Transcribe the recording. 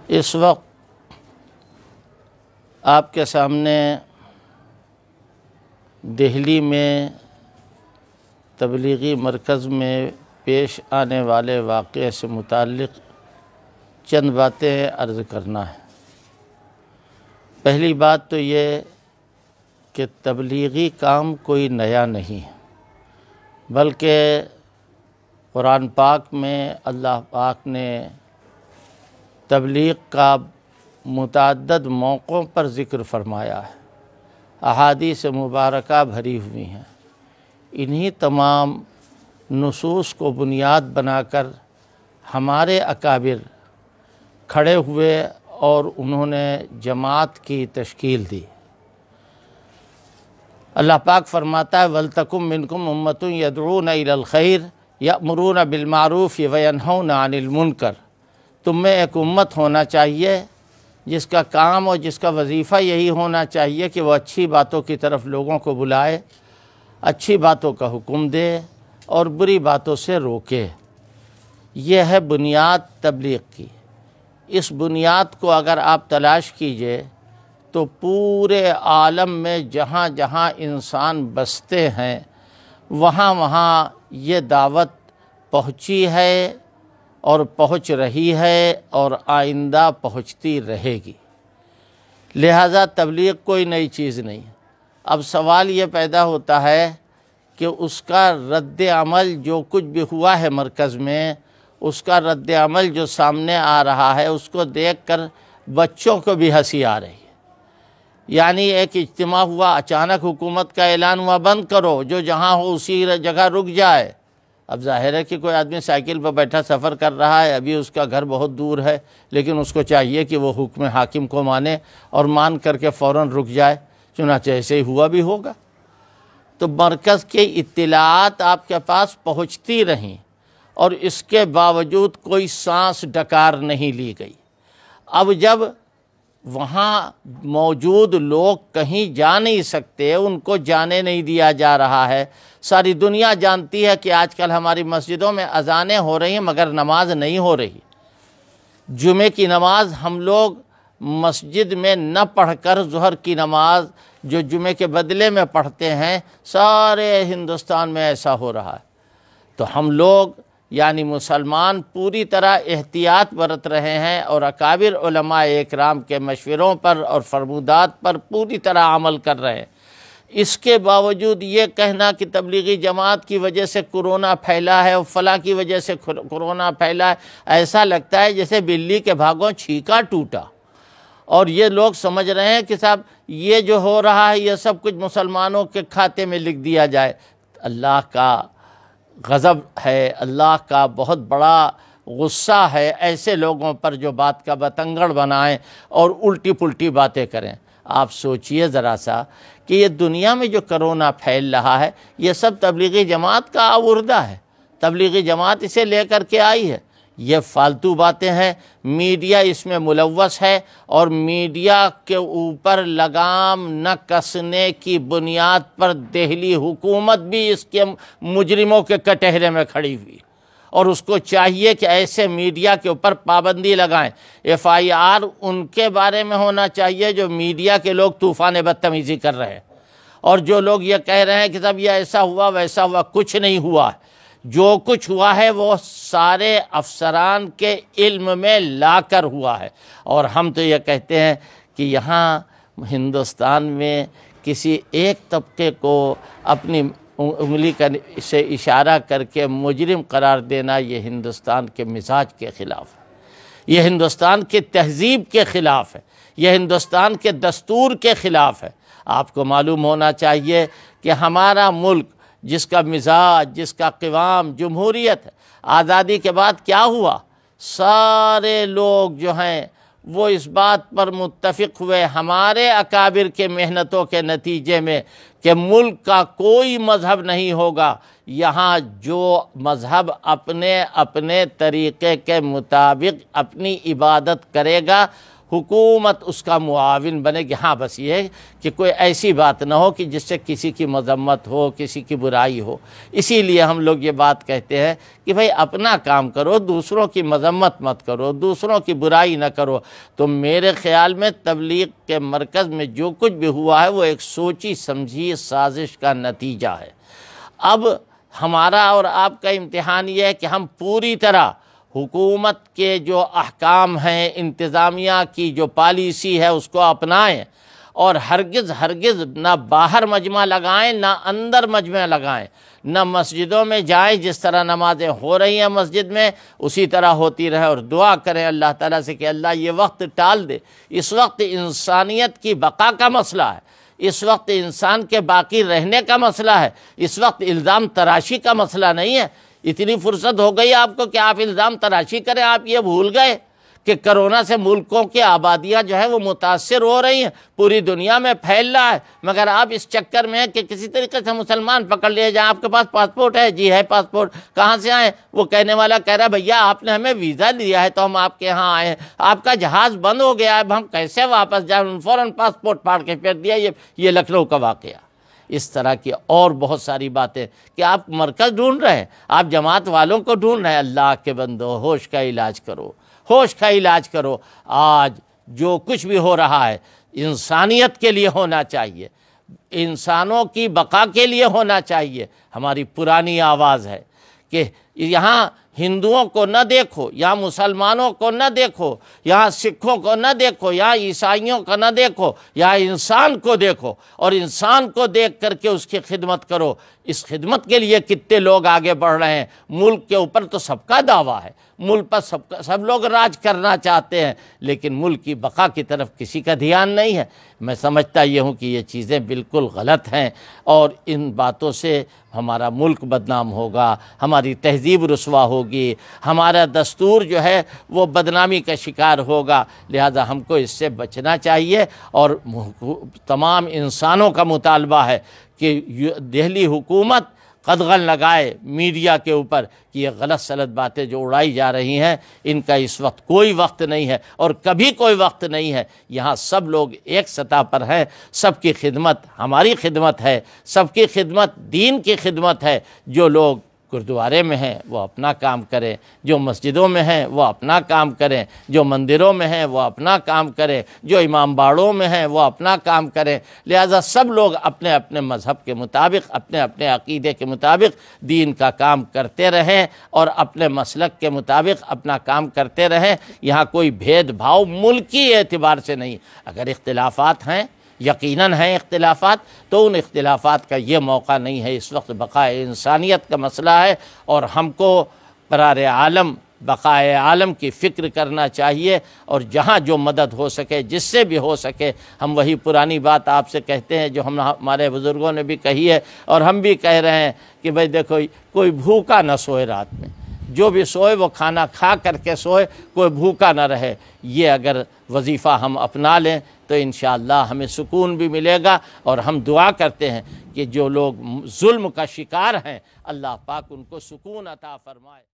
اس وقت آپ کے سامنے دہلی میں تبلیغی مرکز میں پیش آنے والے واقعے سے متعلق چند باتیں عرض کرنا ہے۔ پہلی بات تو یہ کہ تبلیغی کام کوئی نیا نہیں ہے، بلکہ قرآن پاک میں اللہ پاک نے تبلیغ کا متعدد موقعوں پر ذکر فرمایا ہے، احادیث مبارکہ بھری ہوئی ہیں۔ انہی تمام نصوص کو بنیاد بنا کر ہمارے اکابر کھڑے ہوئے اور انہوں نے جماعت کی تشکیل دی۔ اللہ پاک فرماتا ہے وَلْتَكُمْ مِنْكُمْ أُمَّةٌ يَدْعُونَ إِلَى الْخَيْرِ يَأْمُرُونَ بِالْمَعْرُوفِ وَيَنْهَوْنَ عَنِ الْمُنْكَرِ۔ تم میں ایک امت ہونا چاہیے جس کا کام اور جس کا وظیفہ یہی ہونا چاہیے کہ وہ اچھی باتوں کی طرف لوگوں کو بلائے، اچھی باتوں کا حکم دے اور بری باتوں سے روکے۔ یہ ہے بنیاد تبلیغ کی۔ اس بنیاد کو اگر آپ تلاش کیجئے تو پورے عالم میں جہاں جہاں انسان بستے ہیں وہاں وہاں یہ دعوت پہنچی ہے اور پہنچ رہی ہے اور آئندہ پہنچتی رہے گی۔ لہذا تبلیغ کوئی نئی چیز نہیں۔ اب سوال یہ پیدا ہوتا ہے کہ اس کا رد عمل جو کچھ بھی ہوا ہے مرکز میں، اس کا رد عمل جو سامنے آ رہا ہے اس کو دیکھ کر بچوں کو بھی ہنسی آ رہی ہے۔ یعنی ایک اجتماع ہوا، اچانک حکومت کا اعلان ہوا بند کرو، جو جہاں ہو اسی جگہ رک جائے۔ اب ظاہر ہے کہ کوئی آدمی سائیکل پر بیٹھا سفر کر رہا ہے، ابھی اس کا گھر بہت دور ہے، لیکن اس کو چاہیے کہ وہ حکم حاکم کو مانے اور مان کر کے فوراً رک جائے، چنانچہ ایسے ہی ہوا بھی ہوگا۔ تو مرکز کے اطلاعات آپ کے پاس پہنچتی رہیں اور اس کے باوجود کوئی سانس ڈکار نہیں لی گئی۔ اب جب وہاں موجود لوگ کہیں جا نہیں سکتے، ان کو جانے نہیں دیا جا رہا ہے۔ ساری دنیا جانتی ہے کہ آج کل ہماری مسجدوں میں اذانیں ہو رہی ہیں مگر نماز نہیں ہو رہی۔ جمعے کی نماز ہم لوگ مسجد میں نہ پڑھ کر ظہر کی نماز جو جمعے کے بدلے میں پڑھتے ہیں، سارے ہندوستان میں ایسا ہو رہا ہے۔ تو ہم لوگ یعنی مسلمان پوری طرح احتیاط برت رہے ہیں اور اکابر علماء اکرام کے مشوروں پر اور فرمودات پر پوری طرح عمل کر رہے ہیں۔ اس کے باوجود یہ کہنا کہ تبلیغی جماعت کی وجہ سے کرونا پھیلا ہے اور فلاں کی وجہ سے کرونا پھیلا ہے، ایسا لگتا ہے جیسے بلی کے بھاگوں چھینکا ٹوٹا، اور یہ لوگ سمجھ رہے ہیں کہ صاحب یہ جو ہو رہا ہے یہ سب کچھ مسلمانوں کے کھاتے میں لکھ دیا جائے۔ اللہ کا غضب ہے، اللہ کا بہت بڑا غصہ ہے ایسے لوگوں پر جو بات کا بتنگڑ بنائیں اور الٹی پلٹی باتیں کریں۔ آپ سوچئے ذرا سا کہ یہ دنیا میں جو کرونا پھیل رہا ہے یہ سب تبلیغی جماعت کا آوردہ ہے، تبلیغی جماعت اسے لے کر کے آئی ہے۔ یہ فالتو باتیں ہیں، میڈیا اس میں ملوث ہے، اور میڈیا کے اوپر لگام نہ کسنے کی بنیاد پر دہلی حکومت بھی اس کے مجرموں کے کٹہرے میں کھڑی ہوئی، اور اس کو چاہیے کہ ایسے میڈیا کے اوپر پابندی لگائیں۔ FIR ان کے بارے میں ہونا چاہیے جو میڈیا کے لوگ طوفان بدتمیزی کر رہے ہیں، اور جو لوگ یہ کہہ رہے ہیں کہ صاحب یہ ایسا ہوا ویسا ہوا، کچھ نہیں ہوا۔ جو کچھ ہوا ہے وہ سارے افسران کے علم میں لا کر ہوا ہے، اور ہم تو یہ کہتے ہیں کہ یہاں ہندوستان میں کسی ایک طبقے کو اپنی انگلی سے اشارہ کر کے مجرم قرار دینا یہ ہندوستان کے مزاج کے خلاف ہے، یہ ہندوستان کی تہذیب کے خلاف ہے، یہ ہندوستان کے دستور کے خلاف ہے۔ آپ کو معلوم ہونا چاہیے کہ ہمارا ملک جس کا مزاج، جس کا قوام جمہوریت ہے، آزادی کے بعد کیا ہوا؟ سارے لوگ جو ہیں وہ اس بات پر متفق ہوئے ہمارے اکابر کے محنتوں کے نتیجے میں کہ ملک کا کوئی مذہب نہیں ہوگا، یہاں جو مذہب اپنے اپنے طریقے کے مطابق اپنی عبادت کرے گا حکومت اس کا معاون بنے گی۔ ہاں بس یہ ہے کہ کوئی ایسی بات نہ ہو کہ جس سے کسی کی مذمت ہو، کسی کی برائی ہو۔ اسی لیے ہم لوگ یہ بات کہتے ہیں کہ بھئی اپنا کام کرو، دوسروں کی مذمت مت کرو، دوسروں کی برائی نہ کرو۔ تو میرے خیال میں تبلیغ کے مرکز میں جو کچھ بھی ہوا ہے وہ ایک سوچی سمجھی سازش کا نتیجہ ہے۔ اب ہمارا اور آپ کا امتحان یہ ہے کہ ہم پوری طرح حکومت کے جو احکام ہیں، انتظامیہ کی جو پالیسی ہے اس کو اپنائیں، اور ہرگز نہ باہر مجمع لگائیں، نہ اندر مجمع لگائیں، نہ مسجدوں میں جائیں جس طرح نمازیں ہو رہی ہیں مسجد میں اسی طرح ہوتی رہے، اور دعا کریں اللہ تعالیٰ سے کہ اللہ یہ وقت ٹال دے۔ اس وقت انسانیت کی بقا کا مسئلہ ہے، اس وقت انسان کے باقی رہنے کا مسئلہ ہے، اس وقت الزام تراشی کا مسئلہ نہیں ہے۔ اتنی فرصت ہو گئی آپ کو کہ آپ الزام تراشی کریں، آپ یہ بھول گئے کہ کرونا سے ملکوں کی آبادیاں جو ہے وہ متاثر ہو رہی ہیں، پوری دنیا میں پھیل رہا ہے، مگر آپ اس چکر میں ہیں کہ کسی طریقے سے مسلمان پکڑ لیے جائیں۔ آپ کے پاس پاسپورٹ ہے؟ جی ہے پاسپورٹ۔ کہاں سے آئیں؟ وہ کہنے والا کہہ رہا ہے بھیا آپ نے ہمیں ویزا دیا ہے تو ہم آپ کے ہاں آئے ہیں، آپ کا جہاز بند ہو گیا ہے، اب ہم کیسے واپس جائیں؟ فوراً پاسپورٹ پھاڑ کے پھیر دیا۔ یہ لکھنؤ کا واقعہ۔ اس طرح کی اور بہت ساری باتیں کہ آپ مرکز ڈھونڈ رہے ہیں، آپ جماعت والوں کو ڈھونڈ رہے ہیں۔ اللہ کے بندو ہوش کا علاج کرو، ہوش کا علاج کرو۔ آج جو کچھ بھی ہو رہا ہے انسانیت کے لیے ہونا چاہیے، انسانوں کی بقا کے لیے ہونا چاہیے۔ ہماری پرانی آواز ہے کہ یہاں ہندوؤں کو نہ دیکھو، یہاں مسلمانوں کو نہ دیکھو، یہاں سکھوں کو نہ دیکھو، یہاں عیسائیوں کو نہ دیکھو، یہاں انسان کو دیکھو، اور انسان کو دیکھ کر کے اس کی خدمت کرو۔ اس خدمت کے لیے کتنے لوگ آگے بڑھ رہے ہیں۔ ملک کے اوپر تو سب کا دعویٰ ہے، ملک پر سب لوگ راج کرنا چاہتے ہیں، لیکن ملک کی بقا کی طرف کسی کا دھیان نہیں ہے۔ میں سمجھتا یہ ہوں کہ یہ چیزیں بالکل غلط ہیں، اور ان باتوں سے ہمارا ملک بدنام ہوگا، ہماری تہذیب رسوا ہوگی، ہمارا دستور جو ہے وہ بدنامی کا شکار ہوگا۔ لہذا ہم کو اس سے بچنا چاہیے، اور تمام انسانوں کا مطالبہ ہے کہ دہلی حکومت قدغن لگائے میڈیا کے اوپر کہ یہ غلط سلط باتیں جو اڑائی جا رہی ہیں ان کا اس وقت کوئی وقت نہیں ہے، اور کبھی کوئی وقت نہیں ہے۔ یہاں سب لوگ ایک سطح پر ہیں، سب کی خدمت ہماری خدمت ہے، سب کی خدمت دین کی خدمت ہے۔ جو لوگ گردوارے میں ہیں وہ اپنا کام کریں، جو مسجدوں میں ہیں وہ اپنا کام کریں، جو مندروں میں ہیں وہ اپنا کام کریں، جو امام باڑوں میں ہیں وہ اپنا کام کریں۔ لہذا سب لوگ اپنے اپنے مذہب کے مطابق، اپنے اپنے عقیدے کے مطابق دین کا کام کرتے رہیں، اور اپنے مسلک کے مطابق اپنا کام کرتے رہیں۔ یہاں کوئی بھید بھاؤ ملکی اعتبار سے نہیں۔ اگر اختلافات ہیں، یقیناً ہیں اختلافات، تو ان اختلافات کا یہ موقع نہیں ہے۔ اس وقت بقائے انسانیت کا مسئلہ ہے، اور ہم کو قرار عالم، بقائے عالم کی فکر کرنا چاہیے، اور جہاں جو مدد ہو سکے، جس سے بھی ہو سکے، ہم وہی پرانی بات آپ سے کہتے ہیں جو ہمارے بزرگوں نے بھی کہی ہے، اور ہم بھی کہہ رہے ہیں کہ بھئی دیکھو کوئی بھوکا نہ سوئے رات میں، جو بھی سوئے وہ کھانا کھا کر کے سوئے، کوئی بھوکا نہ رہے۔ یہ اگر وظیفہ ہم اپنا لیں تو انشاءاللہ ہمیں سکون بھی ملے گا، اور ہم دعا کرتے ہیں کہ جو لوگ ظلم کا شکار ہیں اللہ پاک ان کو سکون عطا فرمائے۔